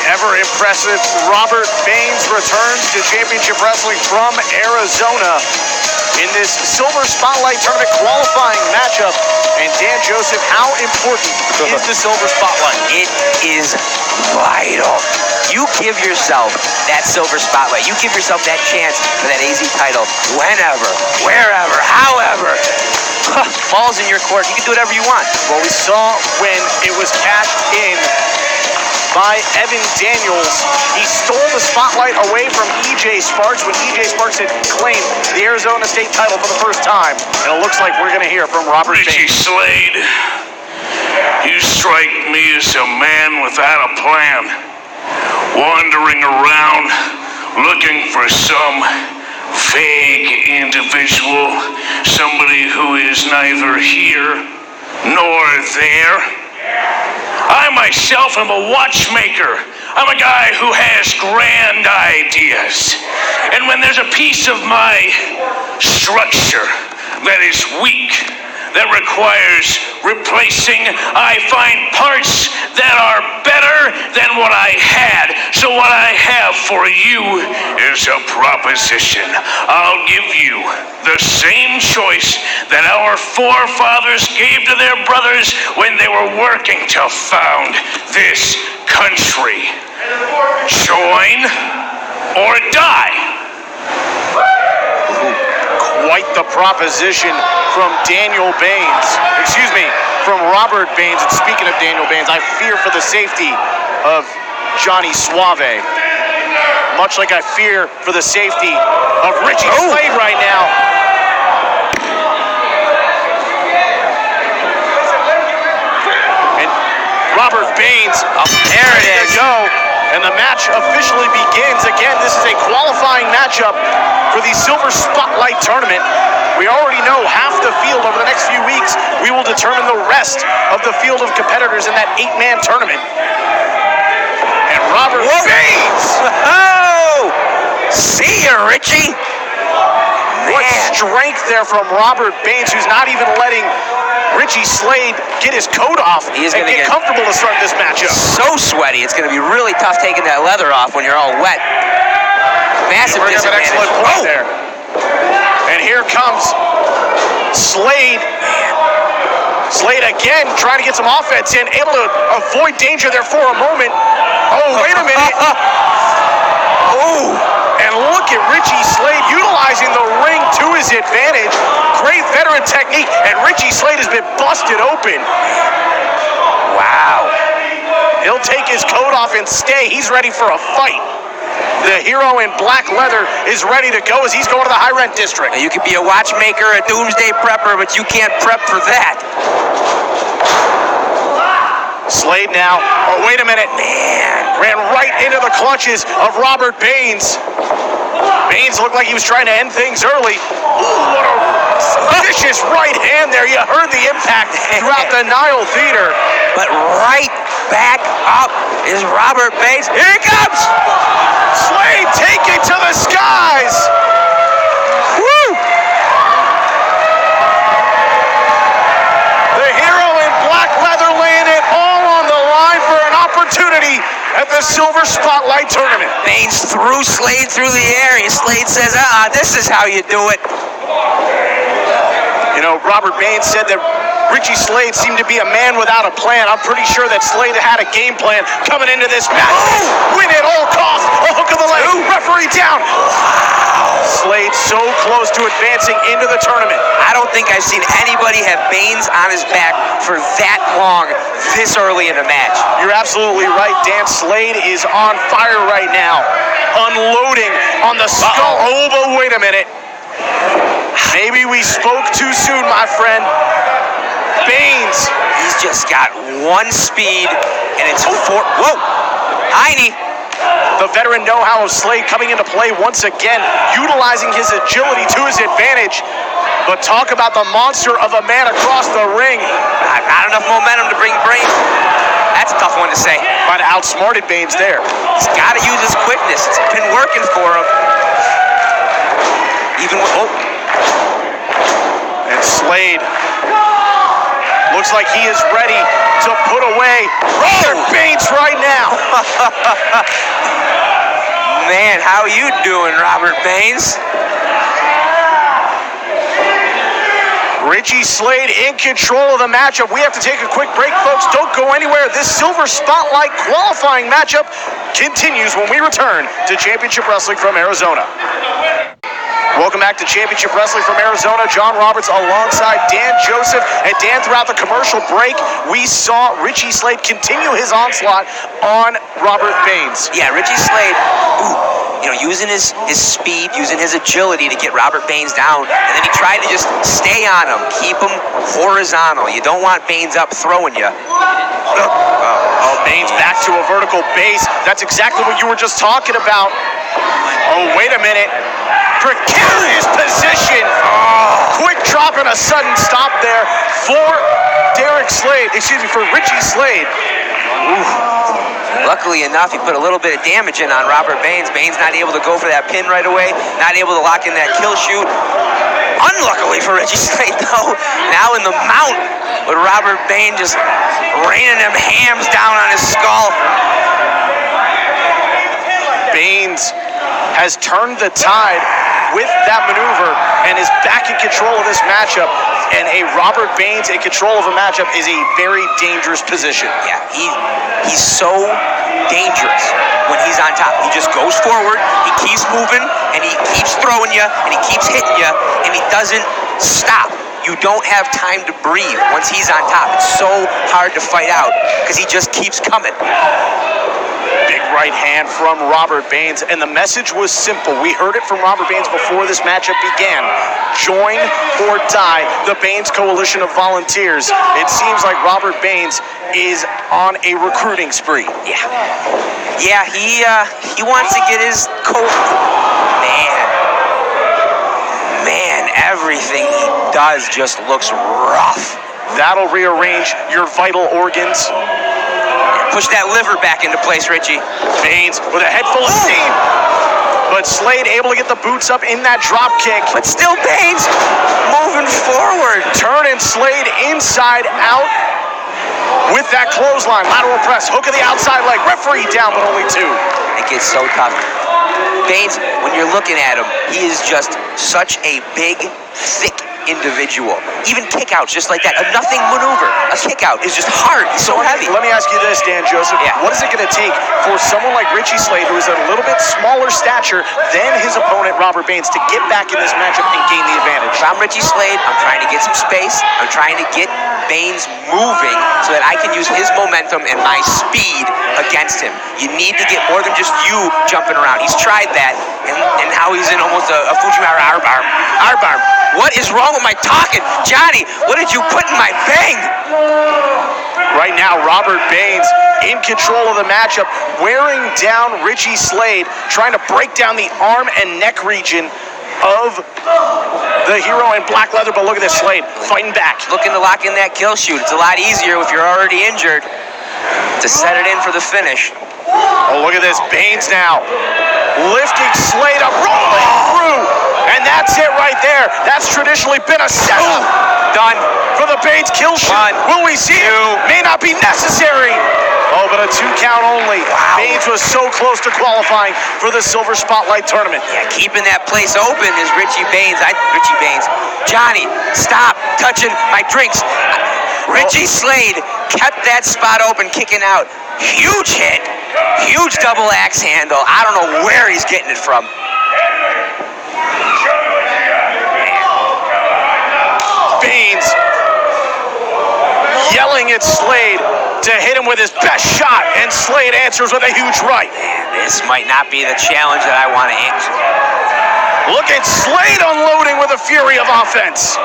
ever-impressive Robert Baines returns to Championship Wrestling from Arizona in this Silver Spotlight Tournament qualifying matchup. And Dan Joseph, how important is the Silver Spotlight? It is vital. You give yourself that Silver Spotlight. You give yourself that chance for that AZ title whenever, wherever, however. Ball's in your court. You can do whatever you want. Well, we saw when it was cashed in by Evan Daniels. He stole the spotlight away from E.J. Sparks when E.J. Sparks had claimed the Arizona State title for the first time. And it looks like we're going to hear from Robert Richie Baines. Slade, you strike me as a man without a plan, wandering around looking for some vague individual, somebody who is neither here nor there. I myself am a watchmaker. I'm a guy who has grand ideas. And when there's a piece of my structure that is weak, that requires replacing, I find parts that are better than what I had. So what I have for you is a proposition. I'll give you the same choice that our forefathers gave to their brothers when they were working to found this country. Join or die. Quite the proposition from Daniel Baines. Excuse me, from Robert Baines. And speaking of Daniel Baines, I fear for the safety of Johnny Suave. Much like I fear for the safety of Richie Slade right now. And Robert Baines, there it is. Go. And the match officially begins. Again, this is a qualifying matchup for the Silver Spotlight Tournament. We already know half the field. Over the next few weeks, we will determine the rest of the field of competitors in that 8-man tournament. And Robert Baines! Oh! See ya, Richie! What strength there from Robert Baines, who's not even letting Richie Slade get his coat off and get comfortable to start this matchup. So sweaty. It's going to be really tough taking that leather off when you're all wet. Massive disadvantage. An excellent point there. And here comes Slade. Slade again trying to get some offense in, able to avoid danger there for a moment. Oh, wait a minute. Oh, and look at Richie Slade utilizing the ring to his advantage. Great veteran technique, and Richie Slade has been busted open. Wow. He'll take his coat off and stay. He's ready for a fight. The hero in black leather is ready to go as he's going to the high rent district. Now you could be a watchmaker, a doomsday prepper, but you can't prep for that. Slade now. Oh, wait a minute. Man. Ran right into the clutches of Robert Baines. Baines looked like he was trying to end things early. Ooh, what a vicious right hand there. You heard the impact throughout the Nile Theater. But right back up is Robert Baines. Here he comes! Slade taking to the skies. Woo! The hero in black leather laying it all on the line for an opportunity at the Silver Spotlight Tournament. Baines threw Slade through the air, and Slade says, this is how you do it. You know, Robert Baines said that Richie Slade seemed to be a man without a plan. I'm pretty sure that Slade had a game plan coming into this match. Win at all costs. A hook of the leg. Referee down. Wow. Slade so close to advancing into the tournament. I don't think I've seen anybody have Baines on his back for that long, this early in a match. You're absolutely right, Dan. Slade is on fire right now. Unloading on the skull. Oh, but wait a minute. Maybe we spoke too soon, my friend. Baines. He's just got one speed, and it's four. Whoa! Heine. The veteran know-how of Slade coming into play once again, utilizing his agility to his advantage. But talk about the monster of a man across the ring. Not enough momentum to bring Baines. That's a tough one to say. Might have outsmarted Baines there. He's got to use his quickness. It's been working for him. Even with, And Slade looks like he is ready to put away Robert Baines right now. Man, how you doing, Robert Baines? Richie Slade in control of the matchup. We have to take a quick break, folks. Don't go anywhere. This Silver Spotlight qualifying matchup continues when we return to Championship Wrestling from Arizona. Welcome back to Championship Wrestling from Arizona. John Roberts alongside Dan Joseph. And Dan, throughout the commercial break, we saw Richie Slade continue his onslaught on Robert Baines. Yeah, Richie Slade, using his speed, using his agility to get Robert Baines down. And then he tried to just stay on him, keep him horizontal. You don't want Baines up throwing you. Baines back to a vertical base. That's exactly what you were just talking about. Oh, wait a minute. Precarious position. Quick drop and a sudden stop there for Richie Slade. Luckily enough, he put a little bit of damage in on Robert Baines. Baines not able to go for that pin right away, not able to lock in that kill shoot. Unluckily for Richie Slade, though, now in the mount with Robert Baines just raining them hams down on his skull. Baines has turned the tide with that maneuver and is back in control of this matchup. And a Robert Baines in control of a matchup is a very dangerous position. Yeah, he's so dangerous when he's on top. He just goes forward, he keeps moving, and he keeps throwing you, and he keeps hitting you, and he doesn't stop. You don't have time to breathe once he's on top. It's so hard to fight out because he just keeps coming. Big right hand from Robert Baines, and the message was simple. We heard it from Robert Baines before this matchup began. Join or die, the Baines Coalition of Volunteers. It seems like Robert Baines is on a recruiting spree. Yeah, he wants to get his Man, everything he does just looks rough. That'll rearrange your vital organs. Push that liver back into place, Richie. Baines with a head full of steam. But Slade able to get the boots up in that drop kick. But still Baines moving forward. Turning Slade inside out with that clothesline. Lateral press, hook of the outside leg. Referee down, but only 2. It gets so tough. Baines, when you're looking at him, he is just such a big, thick individual. Even kickouts just like that, a nothing maneuver. A kickout is just hard, it's so heavy. Let me ask you this, Dan Joseph. Yeah. What is it going to take for someone like Richie Slade, who is a little bit smaller stature than his opponent, Robert Baines, to get back in this matchup and gain the advantage? If I'm Richie Slade, I'm trying to get some space. I'm trying to get Baines moving so that I can use his momentum and my speed against him. You need to get more than just you jumping around. He's tried that, and now he's in almost a Fujiwara armbar. What is wrong with my talking? Johnny, what did you put in my bang? Right now, Robert Baines in control of the matchup, wearing down Richie Slade, trying to break down the arm and neck region of the hero in black leather. But look at this, Slade fighting back. Looking to lock in that kill shoot. It's a lot easier if you're already injured to set it in for the finish. Oh, look at this, Baines now lifting Slade up, rolling through. And that's it right there. That's traditionally been a setup. Done. For the Baines kill shot. Will we see it? May not be necessary. Oh, but a 2 count only. Wow. Baines was so close to qualifying for the Silver Spotlight tournament. Yeah, keeping that place open is Richie Baines. Johnny, stop touching my drinks. Richie Slade kept that spot open, kicking out. Huge hit. Huge double axe handle. I don't know where he's getting it from. Baines yelling at Slade to hit him with his best shot, and Slade answers with a huge right. Man, this might not be the challenge that I want to answer. Look at Slade unloading with a fury of offense.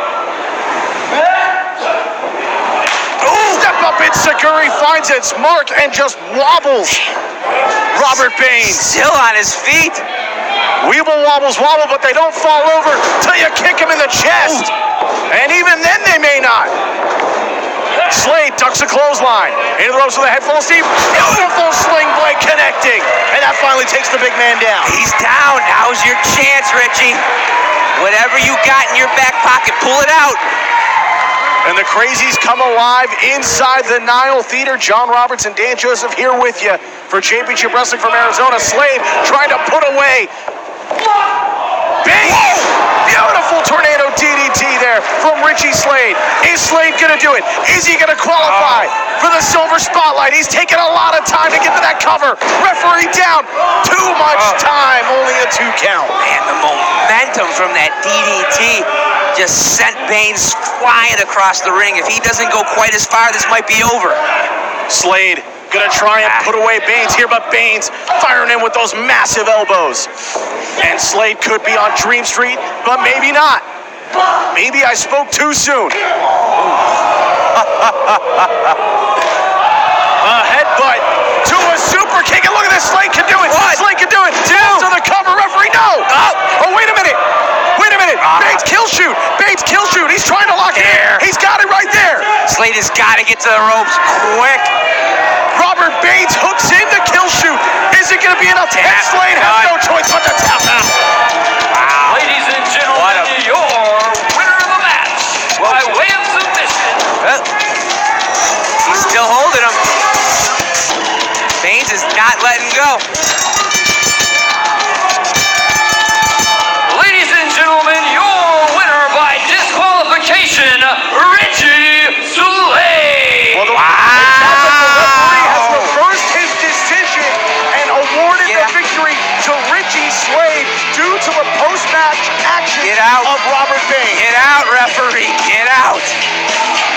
Step up Itsaguri finds its mark and just wobbles. Robert Baines still on his feet. Weeble wobbles wobble, but they don't fall over till you kick him in the chest. And even then they may not. Slade tucks a clothesline into the ropes with a head full of steam. Beautiful sling blade connecting. And that finally takes the big man down. He's down. Now's your chance, Richie. Whatever you got in your back pocket, pull it out. And the crazies come alive inside the Nile Theater. John Roberts and Dan Joseph here with you for Championship Wrestling from Arizona. Slade trying to put away Baines. Beautiful tornado DDT there from Richie Slade. Is Slade gonna do it? Is he gonna qualify for the silver spotlight? He's taking a lot of time to get to that cover. Referee down. Too much time. Only a 2 count. Man, the momentum from that DDT just sent Baines flying across the ring. If he doesn't go quite as far, this might be over. Slade gonna try and put away Baines here, but Baines firing in with those massive elbows. And Slade could be on Dream Street, but maybe not. Maybe I spoke too soon. A headbutt to a super kick, and look at this, Slade can do it. What? Slade can do it. Down to the cover, referee, no. Oh, wait a minute. Wait a minute. Baines kill shoot. Baines kill shoot. He's trying to lock it in. He's got it right there. Slade has got to get to the ropes quick. Robert Baines hooks in the kill shoot. Is it going to be enough? And Slade has no choice but to tap out. Wow. Ladies and gentlemen, your winner of the match by way of submission. Well, he's still holding him. Baines is not letting go. Ladies and gentlemen, your winner by disqualification, Richie Slade. Well, the referee has reversed his decision and awarded the victory to Richie Slade due to the post-match action of Robert Baines. Get out, referee. Get out.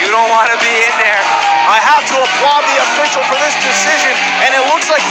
You don't want to be in there. I have to applaud the official for this decision, and it looks like